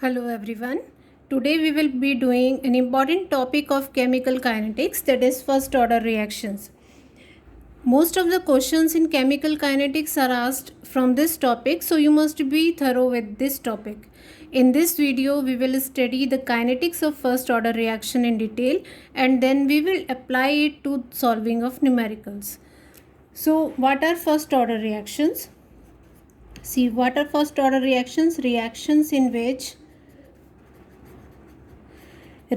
Hello everyone. Today we will be doing an important topic of chemical kinetics, that is first order reactions. Most of the questions in chemical kinetics are asked from this topic, so you must be thorough with this topic. In this video we will study the kinetics of first order reaction in detail and then we will apply it to solving of numericals. So what are first order reactions? See, what are first order reactions? Reactions in which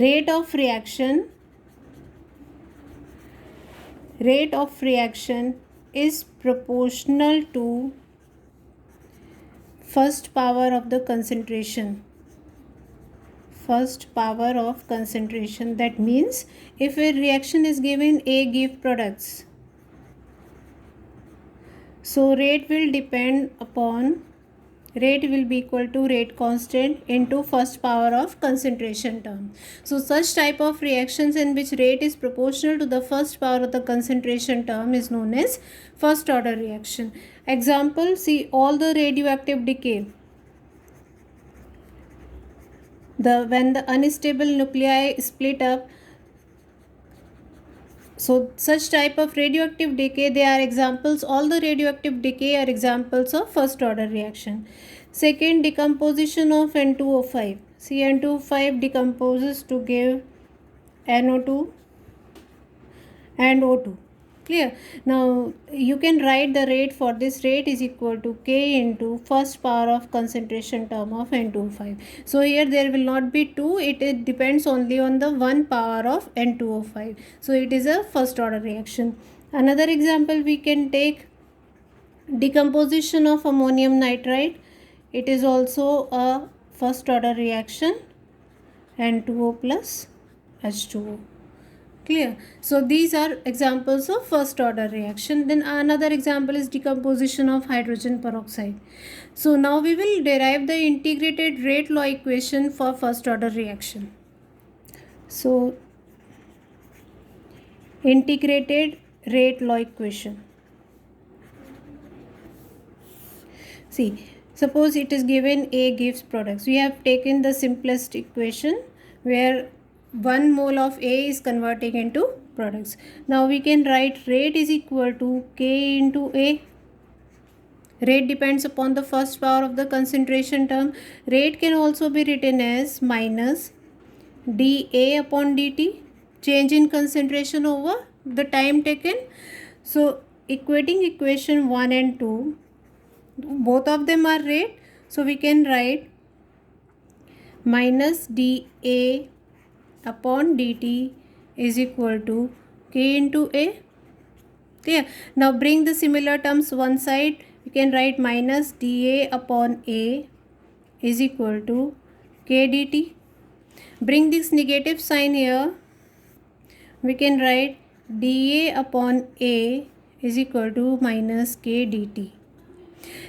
rate of reaction is proportional to first power of the concentration. That means if a reaction is given, A give products, so rate will be equal to rate constant into first power of concentration term. So such type of reactions in which rate is proportional to the first power of the concentration term is known as first order reaction. Example, see all the radioactive decay. When the unstable nuclei split up, so such type of radioactive decay, they are examples, all the radioactive decay are examples of first order reaction. Second, decomposition of N2O5. See, N2O5 decomposes to give NO2 and O2. Clear? Now you can write the rate for this. Rate is equal to K into first power of concentration term of N2O5. So here there will not be 2, it depends only on the 1 power of N2O5. So it is a first order reaction. Another example we can take, decomposition of ammonium nitrate. It is also a first order reaction, N2O plus H2O. Clear? So these are examples of first order reaction. Then another example is decomposition of hydrogen peroxide. So now we will derive the integrated rate law equation for first order reaction. So integrated rate law equation. See, suppose it is given A gives products. We have taken the simplest equation where 1 mole of A is converting into products. Now we can write rate is equal to K into A. Rate depends upon the first power of the concentration term. Rate can also be written as minus dA upon dt, change in concentration over the time taken. So equating equation 1 and 2, both of them are rate, so we can write minus dA upon dt is equal to K into A. Clear? Now bring the similar terms one side. We can write minus dA upon A is equal to K dt. Bring this negative sign here. We can write dA upon A is equal to minus K dt.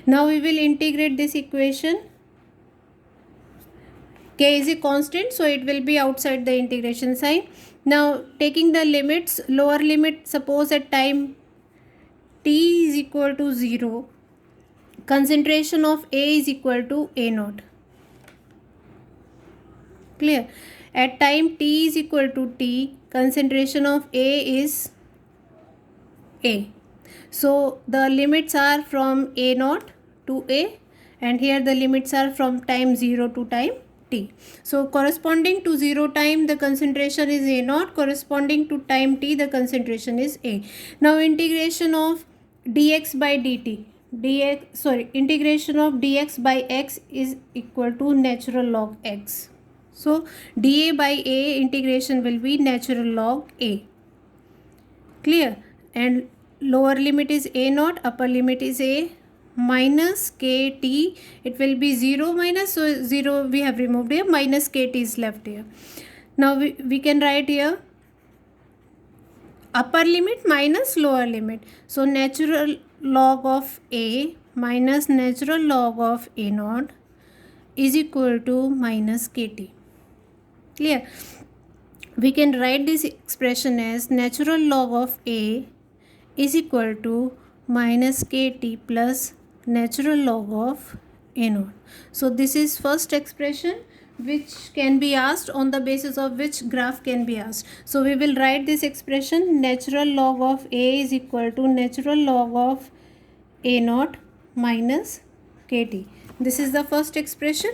Now we will integrate this equation. K is a constant, so it will be outside the integration sign. Now taking the limits, lower limit, suppose at time t is equal to 0, concentration of A is equal to A naught. Clear? At time t is equal to t, concentration of A is A. So the limits are from A naught to A, and here the limits are from time 0 to time t. So corresponding to 0 time the concentration is A naught, corresponding to time t the concentration is A. Now integration of dx by dt, integration of dx by x is equal to natural log x. So dA by A integration will be natural log A. Clear? And lower limit is A naught, upper limit is A, minus kt, it will be 0 minus, so 0 we have removed here, minus kt is left here. Now we can write here upper limit minus lower limit. So natural log of A minus natural log of A naught is equal to minus kt. Clear? We can write this expression as natural log of A is equal to minus kt plus natural log of A naught. So this is first expression. which can be asked, on the basis of which graph can be asked. So we will write this expression, natural log of A is equal to natural log of A naught minus kt. This is the first expression.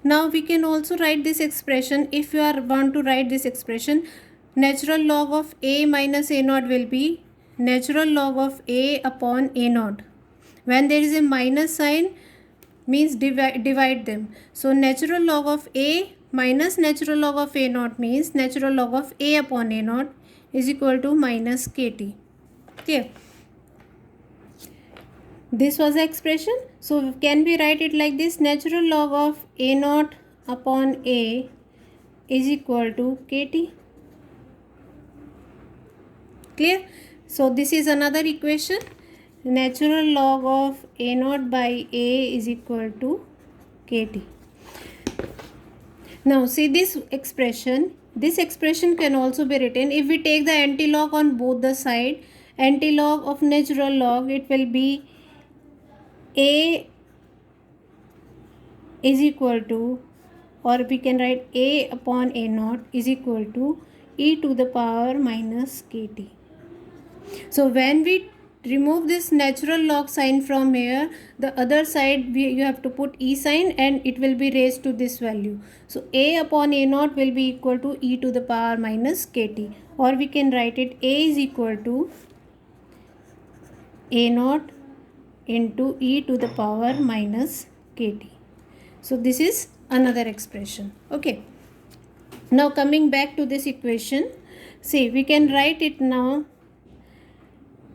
Now we can also write this expression, if you want to write this expression, natural log of A minus A naught will be natural log of A upon A naught. When there is a minus sign, means divide them. So natural log of A minus natural log of A naught means natural log of A upon A naught is equal to minus kt. Okay. This was the expression. So can we write it like this? Natural log of A naught upon A is equal to kt. Clear? So this is another equation. Natural log of A naught by A is equal to kt. Now see this expression. This expression can also be written, if we take the antilog on both the side, antilog of natural log, it will be A is equal to, or we can write A upon A naught is equal to e to the power minus kt. So when we remove this natural log sign from here, the other side you have to put e sign and it will be raised to this value. So A upon A naught will be equal to e to the power minus kt, or we can write it A is equal to A naught into e to the power minus kt. So this is another expression. Okay. Now coming back to this equation, see we can write it now.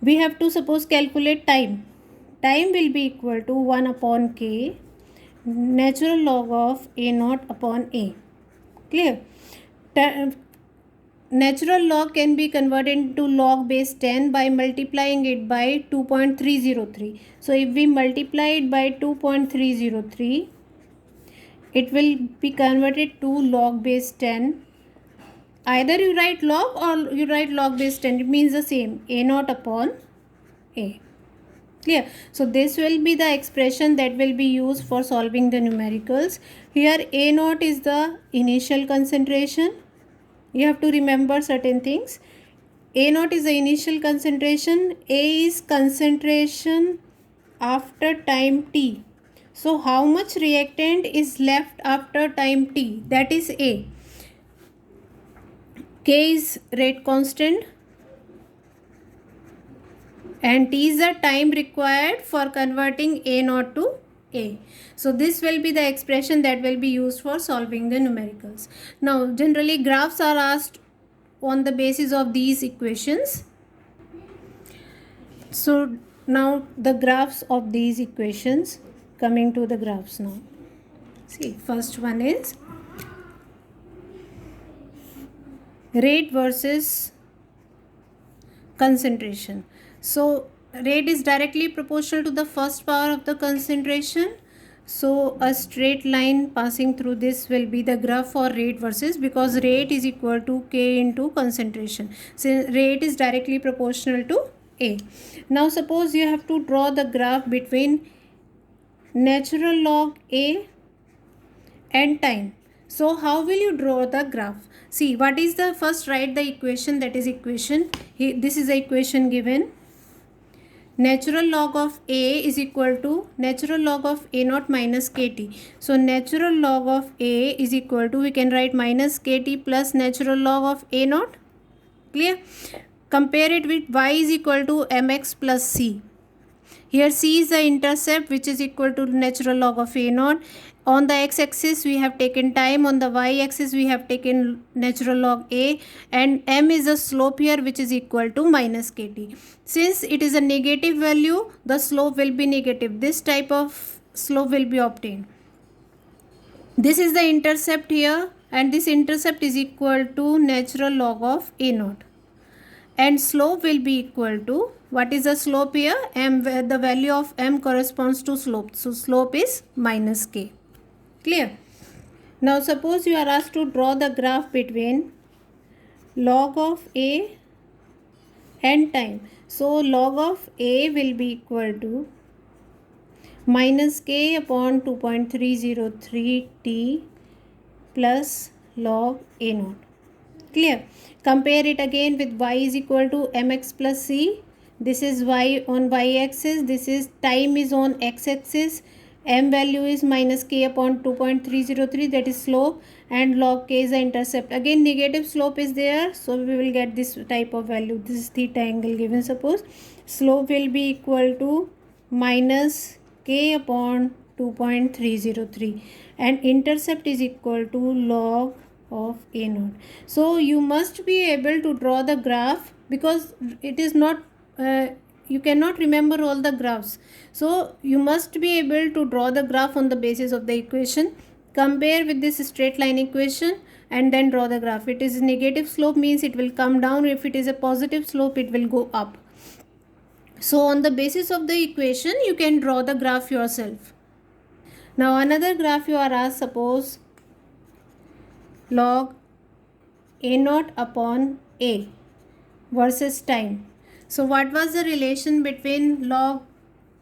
We have to suppose calculate time. Time will be equal to 1 upon k natural log of A naught upon A. Clear? Natural log can be converted into log base 10 by multiplying it by 2.303. So if we multiply it by 2.303, it will be converted to log base 10. Either you write log or you write log base 10. It means the same. A naught upon A. Clear? So this will be the expression that will be used for solving the numericals. Here A naught is the initial concentration. You have to remember certain things. A naught is the initial concentration. A is concentration after time t. So how much reactant is left after time t? That is A. K is rate constant and t is the time required for converting A naught to A. So this will be the expression that will be used for solving the numericals. Now generally graphs are asked on the basis of these equations. So now the graphs of these equations, coming to the graphs now. See, first one is rate versus concentration. So rate is directly proportional to the first power of the concentration. So a straight line passing through this will be the graph for rate versus, because rate is equal to K into concentration. So rate is directly proportional to A. Now suppose you have to draw the graph between natural log A and time. So how will you draw the graph? See, what is the first, write the equation, that is equation. This is the equation given. Natural log of A is equal to natural log of A naught minus kt. So natural log of A is equal to, we can write minus kt plus natural log of A naught. Clear? Compare it with y is equal to mx plus c. Here c is the intercept, which is equal to natural log of A naught. On the x-axis we have taken time, on the y-axis we have taken natural log A, and m is the slope here, which is equal to minus kt. Since it is a negative value, the slope will be negative. This type of slope will be obtained. This is the intercept here, and this intercept is equal to natural log of A naught. And slope will be equal to, what is the slope here? M, where the value of m corresponds to slope. So slope is minus k. Clear? Now suppose you are asked to draw the graph between log of A and time. So log of A will be equal to minus k upon 2.303 t plus log A naught. Clear? Compare it again with y is equal to mx plus c. This is y on y-axis. This is time is on x-axis. M value is minus k upon 2.303, that is slope, and log k is the intercept. Again negative slope is there, so we will get this type of value. This is theta angle given. Suppose slope will be equal to minus k upon 2.303 and intercept is equal to log of A naught. So you must be able to draw the graph, because it is not you cannot remember all the graphs. So you must be able to draw the graph on the basis of the equation. Compare with this straight line equation and then draw the graph. It is negative slope means it will come down. If it is a positive slope, it will go up. So on the basis of the equation, you can draw the graph yourself. Now another graph you are asked, suppose log A naught upon A versus time. So what was the relation between log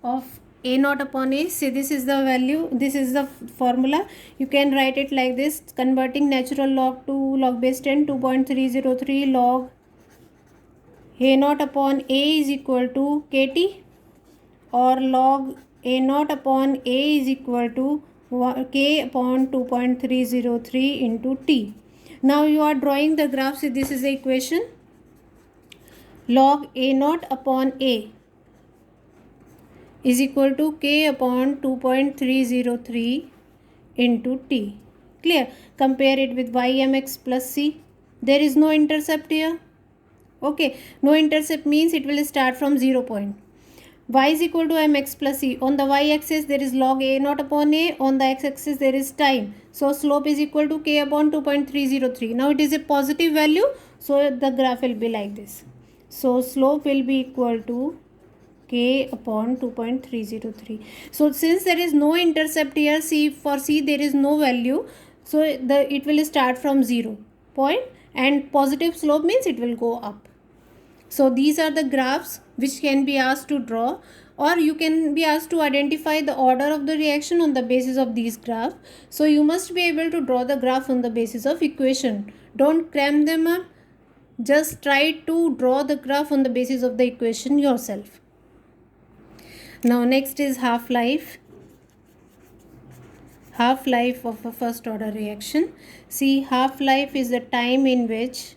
of A naught upon A? Say this is the value, this is the formula. You can write it like this: converting natural log to log base 10, 2.303 log A naught upon A is equal to KT, or log A naught upon A is equal to K upon 2.303 into T. Now you are drawing the graph. So this is the equation. Log A naught upon A is equal to K upon 2.303 into T. Clear? Compare it with ymx plus c. There is no intercept here. Okay, no intercept means it will start from 0 point. Y is equal to mx plus c. On the y-axis there is log A naught upon A. On the x-axis there is time. So slope is equal to k upon 2.303. Now it is a positive value, so the graph will be like this. So slope will be equal to k upon 2.303. So since there is no intercept here, for c there is no value, so it will start from 0 point, and positive slope means it will go up. So these are the graphs which can be asked to draw, or you can be asked to identify the order of the reaction on the basis of these graphs. So you must be able to draw the graph on the basis of equation. Don't cram them up. Just try to draw the graph on the basis of the equation yourself. Now next is half-life. Half-life of a first order reaction. See, half-life is the time in which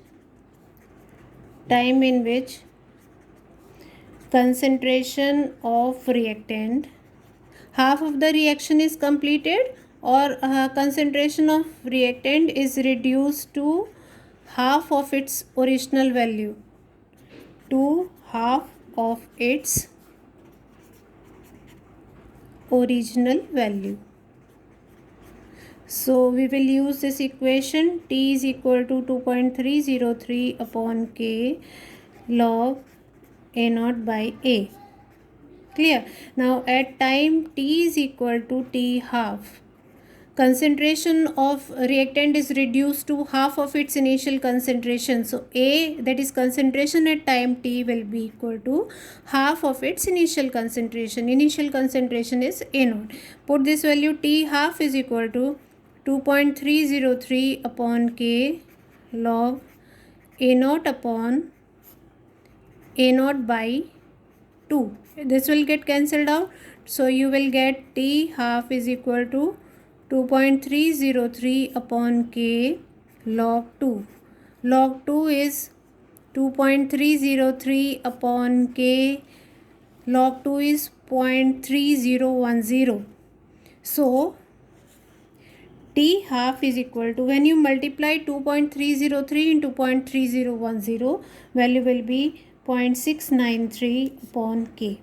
concentration of reactant, half of the reaction is completed, or concentration of reactant is reduced to half of its original value, So we will use this equation. T is equal to 2.303 upon K log A naught by A. Clear? Now at time T is equal to T half, concentration of reactant is reduced to half of its initial concentration. So A, that is concentration at time T, will be equal to half of its initial concentration. Initial concentration is A naught. Put this value, T half is equal to 2.303 upon K log A naught upon A naught by 2. This will get cancelled out. So you will get T half is equal to 2.303 upon K log 2. Log 2 is 2.303 upon K log 2 is 0.3010. So T half is equal to, when you multiply 2.303 into 0.3010, value will be 0.693 upon K.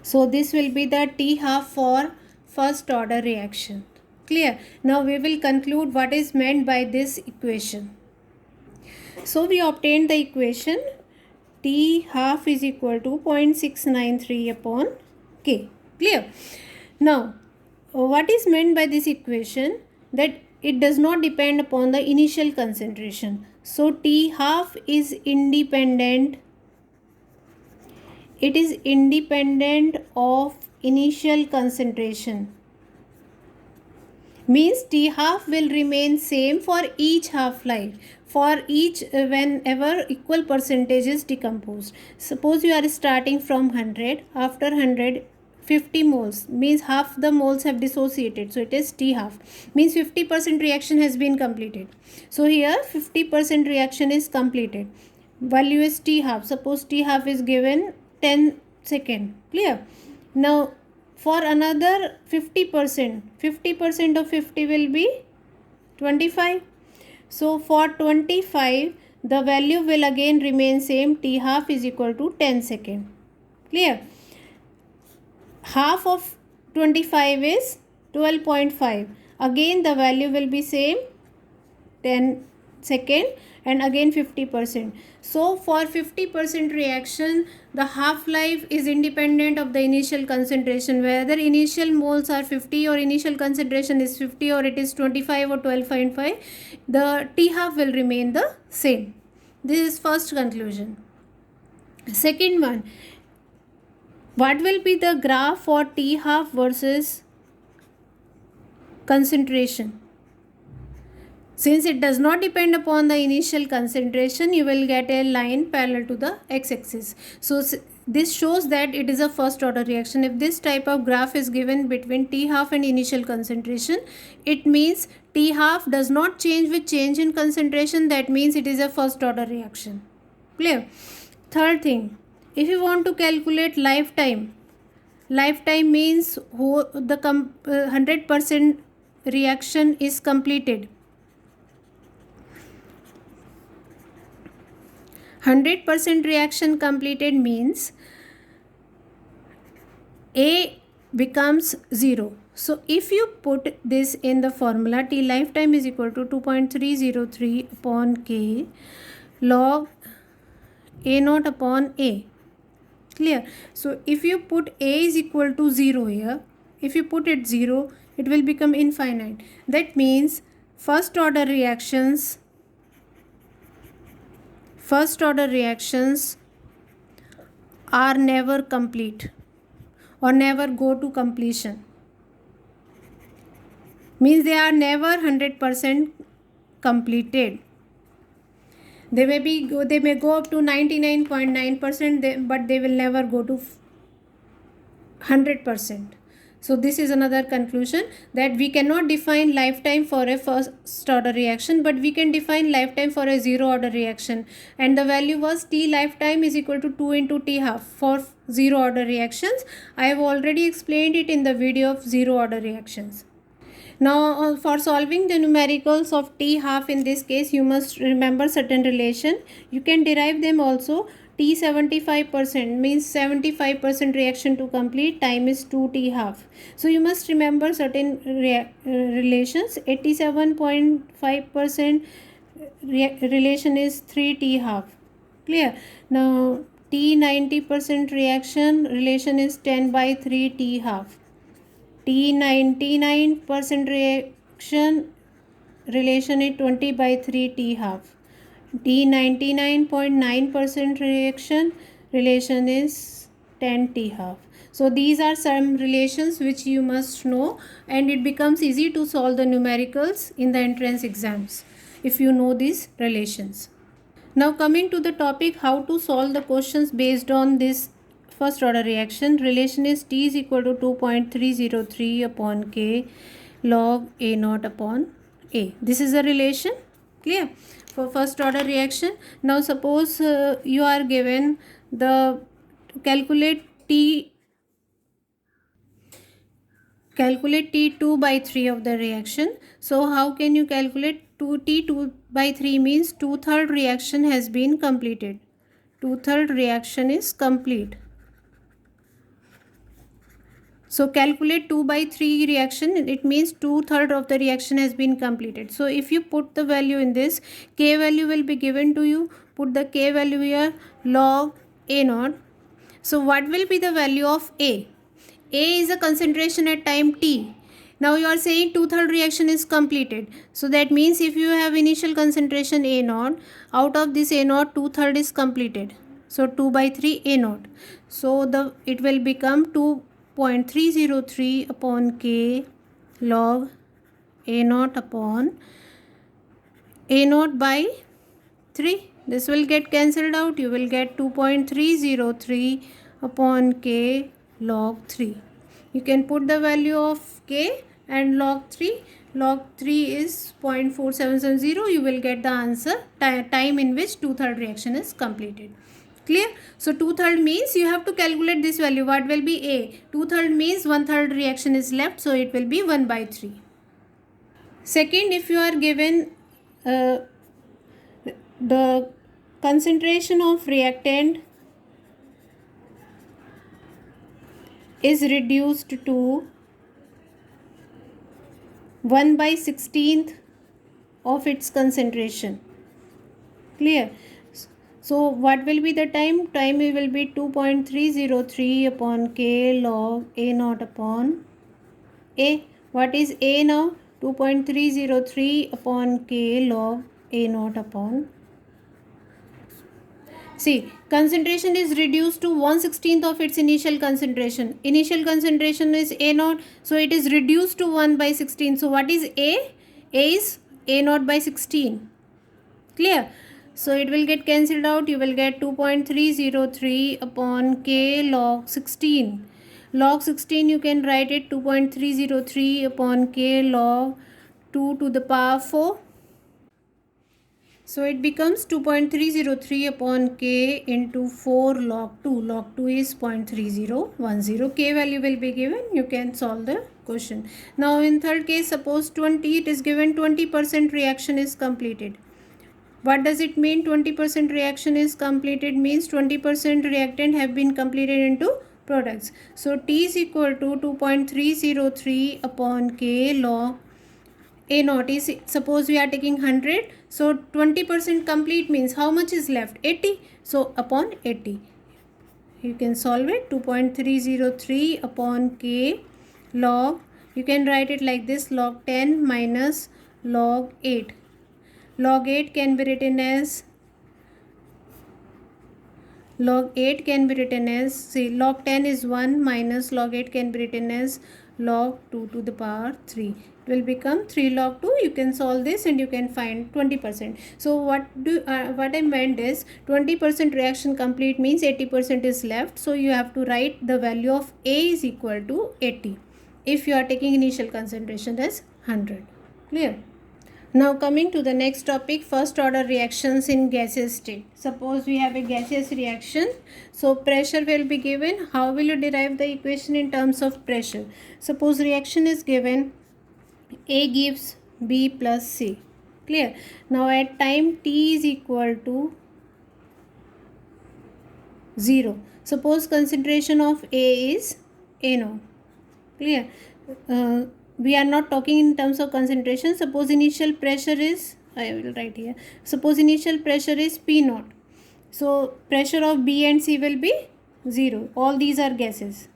So this will be the T half for first order reaction. Clear? Now we will conclude what is meant by this equation. So we obtained the equation T half is equal to 0.693 upon K. Clear? Now what is meant by this equation? That it does not depend upon the initial concentration. So T half is independent. It is independent of initial concentration. means T half will remain same for each half life, for each whenever equal percentage is decomposed. Suppose you are starting from 100, after 100 50 moles means half the moles have dissociated, so it is T half, means 50% reaction has been completed. So here 50% reaction is completed, value is T half. Suppose T half is given 10 second. Clear? Now for another 50% of 50 will be 25. So for 25 the value will again remain same, T half is equal to 10 second. Clear? Half of 25 is 12.5. Again the value will be same, 10 second, and again 50%. So for 50% reaction, the half life is independent of the initial concentration, whether initial moles are 50 or initial concentration is 50 or it is 25 or 12.5, the T half will remain the same. This is first conclusion. Second one, what will be the graph for T half versus concentration? Since it does not depend upon the initial concentration, you will get a line parallel to the x-axis. So this shows that it is a first order reaction. If this type of graph is given between T half and initial concentration, it means T half does not change with change in concentration. That means it is a first order reaction. Clear? Third thing, if you want to calculate lifetime means the 100% reaction is completed. 100% reaction completed means A becomes 0. So if you put this in the formula, T lifetime is equal to 2.303 upon K log A naught upon A. Clear? So if you put A is equal to 0 here, if you put it 0, it will become infinite. That means first order reactions are never complete or never go to completion. Means they are never 100% completed. They may go up to 99.9%, but they will never go to 100%. So this is another conclusion, that we cannot define lifetime for a first order reaction, but we can define lifetime for a zero order reaction, and the value was T lifetime is equal to 2 into T half for zero order reactions. I have already explained it in the video of zero order reactions. Now for solving the numericals of T half, in this case you must remember certain relation. You can derive them also. T 75% means 75% reaction to complete, time is 2 T half. So you must remember certain relations. 87.5% relation is 3 T half. Clear? Now T 90% reaction relation is 10 by 3 T half. T 99% reaction relation is 20 by 3 T half. T 99.9% reaction relation is 10 T half. So these are some relations which you must know, and it becomes easy to solve the numericals in the entrance exams if you know these relations. Now coming to the topic how to solve the questions based on this first order reaction. Relation is T is equal to 2.303 upon K log A naught upon A. This is a relation. Clear? For first order reaction. Now suppose you are given the calculate T2 by 3 of the reaction. So how can you calculate T2 by 3 means 2/3 reaction has been completed. 2/3 reaction is complete. So calculate 2 by 3 reaction, it means 2/3 of the reaction has been completed. So if you put the value in this, K value will be given to you. Put the K value here, log A naught. So what will be the value of A? A is a concentration at time T. Now you are saying 2/3 reaction is completed. So that means if you have initial concentration A naught, out of this A naught 2/3 is completed. So 2 by 3 A naught. So it will become 2.303 upon K log A naught upon A naught by 3. This will get cancelled out. You will get 2.303 upon K log 3. You can put the value of K and log 3. Log 3 is 0.4770. You will get the answer, time in which 2/3 reaction is completed. Clear? So 2/3 means you have to calculate this value. What will be A? 2/3 means 1/3 reaction is left. So it will be 1 by 3. Second, if you are given the concentration of reactant is reduced to 1 by 16th of its concentration. Clear? So what will be the time? Time will be 2.303 upon K log A naught upon A. What is A now? 2.303 upon K log A naught upon. See, concentration is reduced to 1/16th of its initial concentration. Initial concentration is A naught, so it is reduced to 1 by 16. So what is A? A is A naught by 16. Clear? So it will get cancelled out. You will get 2.303 upon K log 16. Log 16 you can write it 2.303 upon K log 2 to the power 4. So it becomes 2.303 upon K into 4 log 2. Log 2 is 0.3010. K value will be given. You can solve the question. Now in third case, suppose 20, it is given 20% reaction is completed. What does it mean 20% reaction is completed? Means 20% reactant have been completed into products. So T is equal to 2.303 upon K log A naught is, suppose we are taking 100, so 20% complete means how much is left? 80. So upon 80. You can solve it. 2.303 upon K log, you can write it like this, log 10 minus log 8. Log 8 can be written as see, log 10 is 1 minus log 8 can be written as log 2 to the power 3. It will become 3 log 2. You can solve this and you can find 20%. So what I meant is 20% reaction complete means 80% is left. So you have to write the value of A is equal to 80 if you are taking initial concentration as 100. Clear? Now coming to the next topic, first order reactions in gaseous state. Suppose we have a gaseous reaction. So pressure will be given. How will you derive the equation in terms of pressure? Suppose reaction is given, A gives B plus C. Clear? Now at time T is equal to 0. Suppose concentration of A is A naught. Clear? We are not talking in terms of concentration. Suppose initial pressure is, I will write here, suppose initial pressure is P naught. So pressure of B and C will be 0. All these are gases.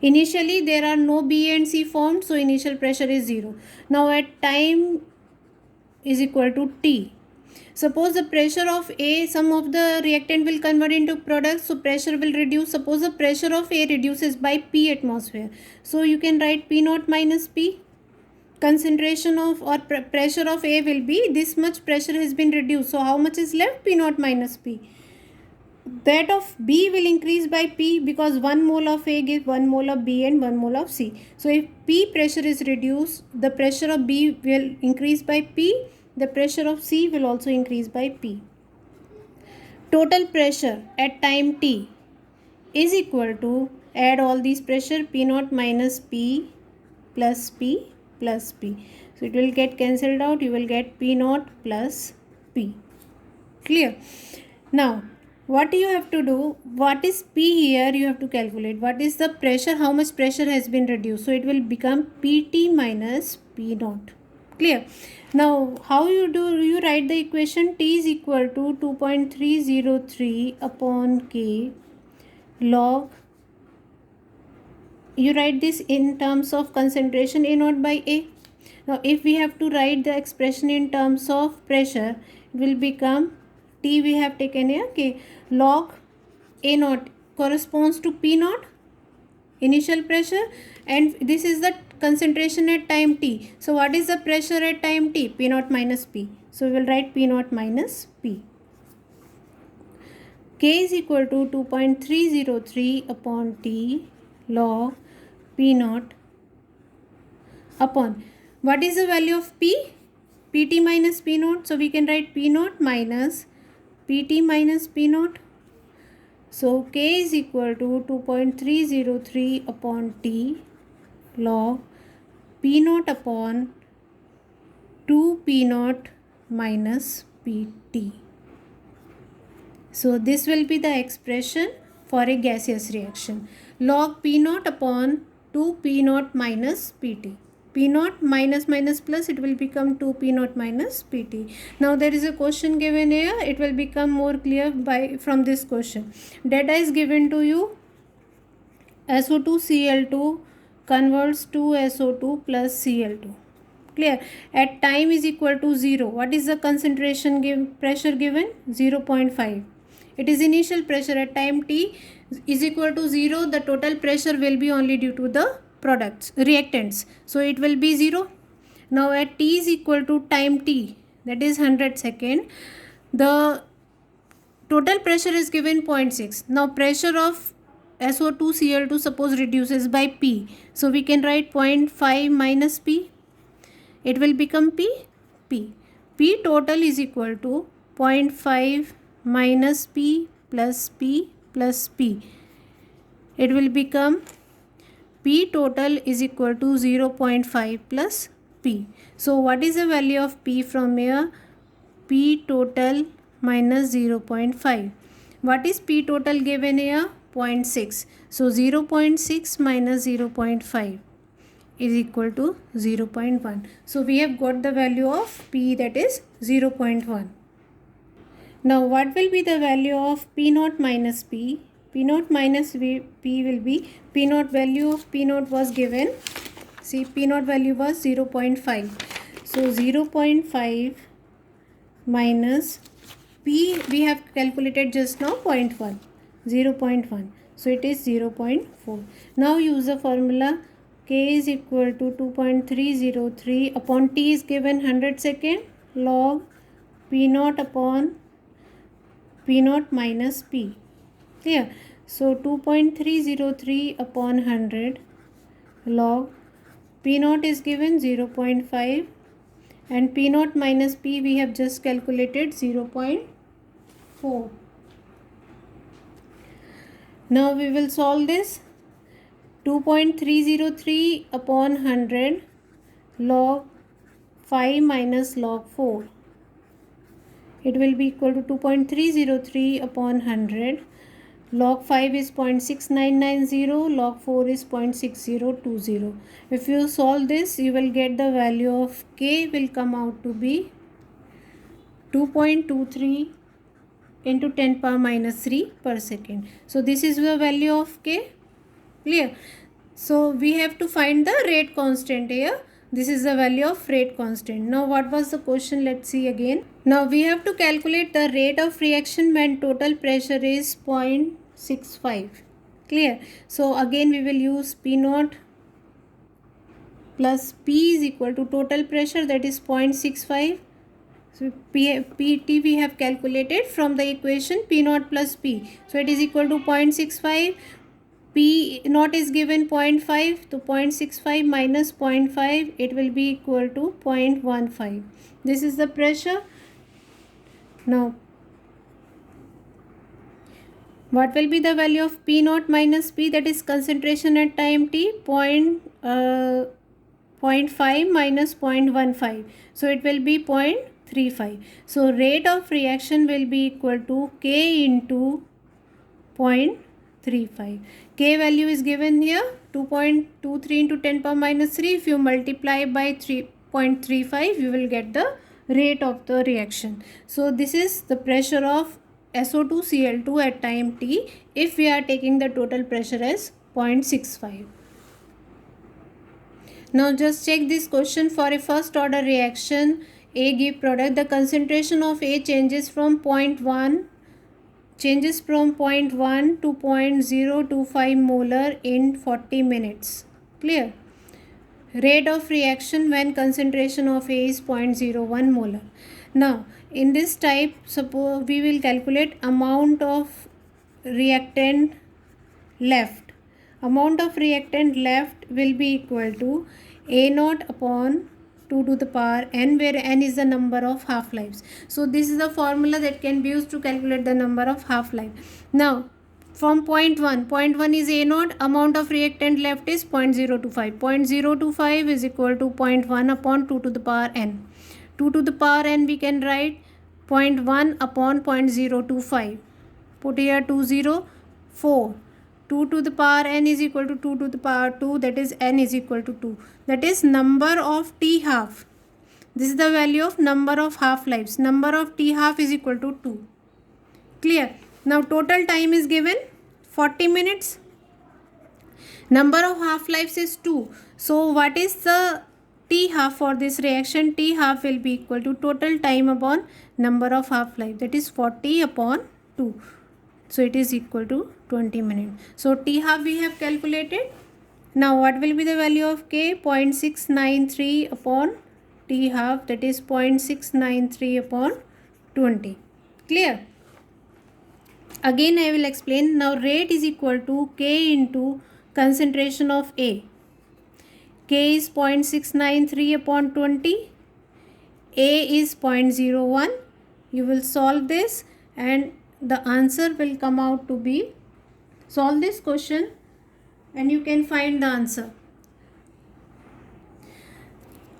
Initially there are no B and C formed, so initial pressure is 0. Now at time is equal to T. Suppose the pressure of A, some of the reactant will convert into products, so pressure will reduce. Suppose the pressure of A reduces by P atmosphere. So you can write P naught minus P. Concentration of or pressure of A will be this much, pressure has been reduced. So how much is left? P naught minus P. That of B will increase by P because 1 mole of A gives 1 mole of B and 1 mole of C. So if P pressure is reduced, the pressure of B will increase by P. The pressure of C will also increase by P. Total pressure at time T is equal to, add all these pressure, P naught minus P plus P plus P. So it will get cancelled out. You will get P naught plus P. Clear? Now what you have to do, what is P here, you have to calculate. What is the pressure, how much pressure has been reduced. So it will become PT minus P naught. Clear? Now how you do, you write the equation. T is equal to 2.303 upon K log, you write this in terms of concentration A naught by A. Now if we have to write the expression in terms of pressure, it will become T we have taken here, K log A naught corresponds to P naught, initial pressure, and this is the concentration at time t. So what is the pressure at time t? P naught minus P. So we will write P naught minus P. K is equal to 2.303 upon T log P naught upon, what is the value of P? Pt minus P naught. So we can write P naught minus Pt minus P naught. So K is equal to 2.303 upon T log P naught upon 2 P naught minus Pt. So this will be the expression for a gaseous reaction. Log P naught upon 2 P naught minus Pt. P naught minus plus, it will become 2 P naught minus Pt. Now there is a question given here. It will become more clear from this question. Data is given to you. SO2Cl2 converts to SO2 plus Cl2. Clear? At time is equal to 0. What is the concentration pressure given? 0.5. It is initial pressure. At time t is equal to 0, the total pressure will be only due to the reactants. So it will be 0. Now at t is equal to time t, that is 100 second, the total pressure is given 0.6. Now pressure of SO2Cl2 suppose reduces by P. So we can write 0.5 minus P. It will become P. P total is equal to 0.5 minus P plus P plus P. It will become P total is equal to 0.5 plus P. So what is the value of P from here? P total minus 0.5. What is P total given here? 0.6. So 0.6 minus 0.5 is equal to 0.1. So we have got the value of P, that is 0.1. Now what will be the value of P naught minus P? P naught minus P will be, P naught value of P naught was given. See, P naught value was 0.5. So 0.5 minus P we have calculated just now 0.1. 0.1. So it is 0.4. Now use the formula. K is equal to 2.303 upon T is given 100 second log P naught upon P naught minus P. Clear? So 2.303 upon 100 log P naught is given 0.5 and P naught minus P we have just calculated 0.4. Now we will solve this. 2.303 upon 100 log 5 minus log 4. It will be equal to 2.303 upon 100. Log 5 is 0.6990. Log 4 is 0.6020. If you solve this, you will get the value of K will come out to be 2.23 into 10 power minus 3 per second. So this is the value of K. Clear? So we have to find the rate constant here. This is the value of rate constant. Now what was the question? Let's see again. Now we have to calculate the rate of reaction when total pressure is 0.65. Clear? So again we will use P naught plus P is equal to total pressure, that is 0.65. So Pt we have calculated from the equation P naught plus P. So it is equal to 0.65. P naught is given 0.5, to 0.65 minus 0.5, it will be equal to 0.15. This is the pressure. Now what will be the value of P naught minus P, that is concentration at time t? 0.5 minus 0.15. So it will be 0.35. So rate of reaction will be equal to K into 0.35. K value is given here 2.23 into 10 power minus 3. If you multiply by 3.35, you will get the rate of the reaction. So this is the pressure of SO2Cl2 at time t if we are taking the total pressure as 0.65. Now just check this question. For a first order reaction, A give product, the concentration of A changes from 0.1 to 0.025 molar in 40 minutes. Clear? rate of reaction when concentration of A is 0.01 molar. Now in this type, suppose we will calculate amount of reactant left. Amount of reactant left will be equal to A naught upon 2 to the power n, where n is the number of half lives. So this is the formula that can be used to calculate the number of half life. Now from point 1 is A naught, amount of reactant left is 0.025. 0.025 is equal to 0.1 upon 2 to the power n. 2 to the power n we can write 0.1 upon 0.025. Put here 2 0, 4. 2 to the power n is equal to 2 to the power 2, that is n is equal to 2. That is number of T half. This is the value of number of half lives. Number of T half is equal to 2. Clear? Now total time is given 40 minutes. Number of half lives is 2. So what is the T half for this reaction? T half will be equal to total time upon number of half life, that is 40 upon 2. So it is equal to 20 minutes. So T half we have calculated. Now what will be the value of K? 0.693 upon T half, that is 0.693 upon 20. Clear? Again I will explain. Now rate is equal to K into concentration of A. K is 0.693 upon 20. A is 0.01. You will solve this and the answer will come out to be, solve this question and you can find the answer.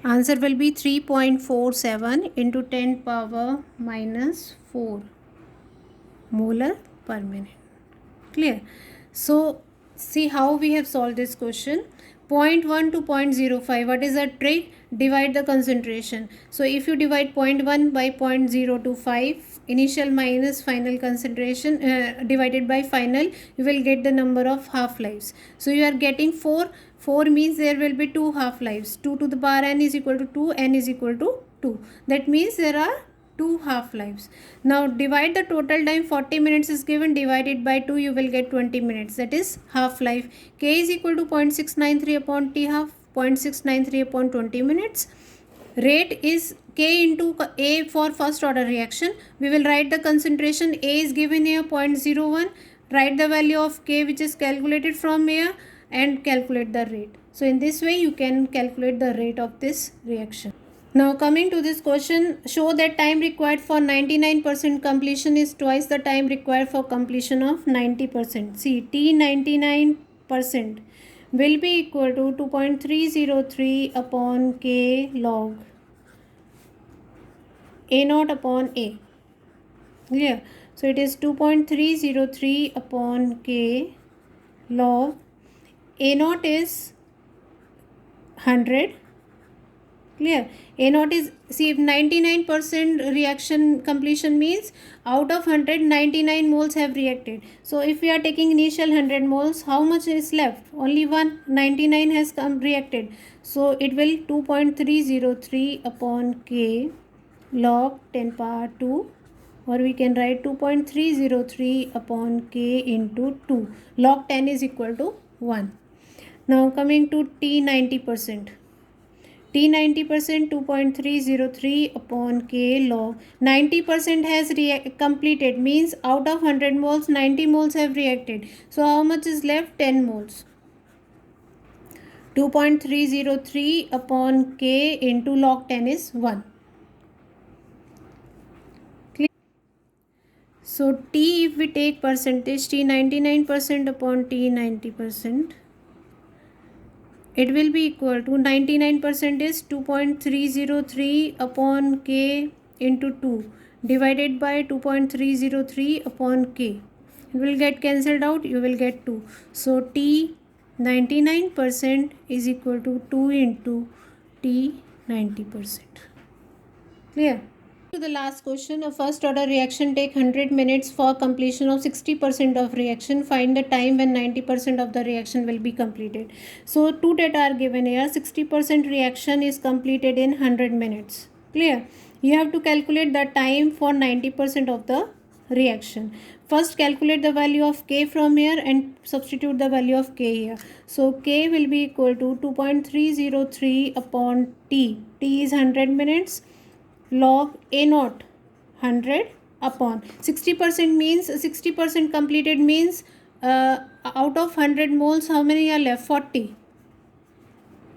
Answer will be 3.47 into 10 power minus 4 molar per minute. Clear? So see how we have solved this question. 0.1 to 0.05, what is the trick? Divide the concentration. So if you divide 0.1 by 0.025, initial minus final concentration divided by final, you will get the number of half lives. So you are getting 4. 4 means there will be 2 half lives. 2 to the power n is equal to 2, n is equal to 2. That means there are 2 half lives. Now divide the total time, 40 minutes is given, divided by 2, you will get 20 minutes, that is half life. K is equal to 0.693 upon T half, 0.693 upon 20 minutes. Rate is K into A for first order reaction. We will write the concentration. A is given here 0.01. Write the value of K which is calculated from here and calculate the rate. So in this way you can calculate the rate of this reaction. Now coming to this question, show that time required for 99% completion is twice the time required for completion of 90%. See, T 99% will be equal to 2.303 upon K log A naught upon A. Clear? So it is 2.303 upon K log A naught is 100. Clear? A naught is, see, if 99% reaction completion means out of 100, 99 moles have reacted. So if we are taking initial 100 moles, how much is left? Only 1, 99 has reacted. So it will 2.303 upon K log 10 power 2, or we can write 2.303 upon K into 2. Log 10 is equal to 1. Now coming to T 90%. T 90%, 2.303 upon K log 90% has completed, means out of 100 moles 90 moles have reacted. So how much is left? 10 moles. 2.303 upon K into log 10 is 1. Clear? So T, if we take percentage, T 99% upon T 90%, it will be equal to 99% is 2.303 upon K into 2 divided by 2.303 upon K. It will get cancelled out, you will get 2. So T 99% is equal to 2 into T 90%. Clear? To the last question, a first order reaction take 100 minutes for completion of 60% of reaction. Find the time when 90% of the reaction will be completed. So two data are given here. 60% reaction is completed in 100 minutes. Clear? You have to calculate the time for 90% of the reaction. First calculate the value of K from here and substitute the value of K here. So K will be equal to 2.303 upon T. T is 100 minutes. Log A naught 100 upon 60% means 60% completed means out of 100 moles how many are left? 40.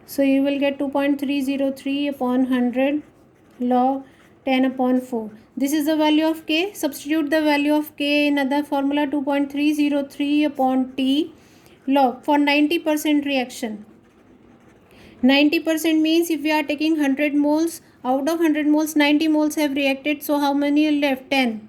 So you will get 2.303 upon 100 log 10 upon 4. This is the value of K. Substitute the value of K in other formula, 2.303 upon T log for 90% reaction. 90% means if we are taking 100 moles, out of 100 moles 90 moles have reacted, so how many are left? 10.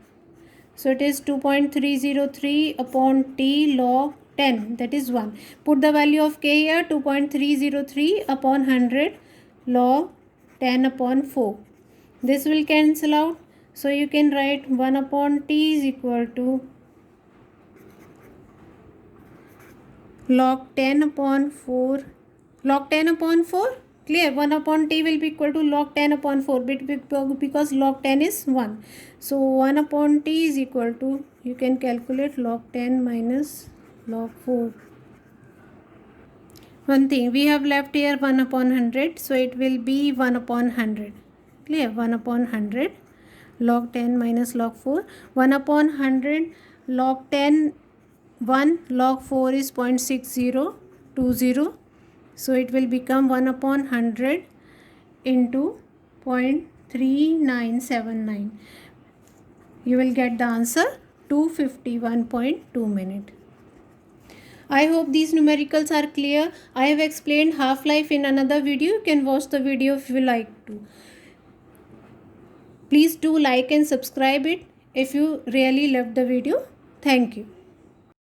So it is 2.303 upon T log 10, that is 1. Put the value of K here, 2.303 upon 100 log 10 upon 4. This will cancel out, so you can write 1 upon T is equal to log 10 upon 4. Log 10 upon 4, clear? 1 upon T will be equal to log 10 upon 4 because log 10 is 1. So 1 upon T is equal to, you can calculate log 10 minus log 4. One thing, we have left here 1 upon 100, so it will be 1 upon 100. Clear? 1 upon 100 log 10 minus log 4. 1 upon 100 log 10 1 log 4 is 0.6020. So it will become 1 upon 100 into 0.3979. You will get the answer 251.2 minutes. I hope these numericals are clear. I have explained half-life in another video. You can watch the video if you like to. Please do like and subscribe it if you really loved the video. Thank you.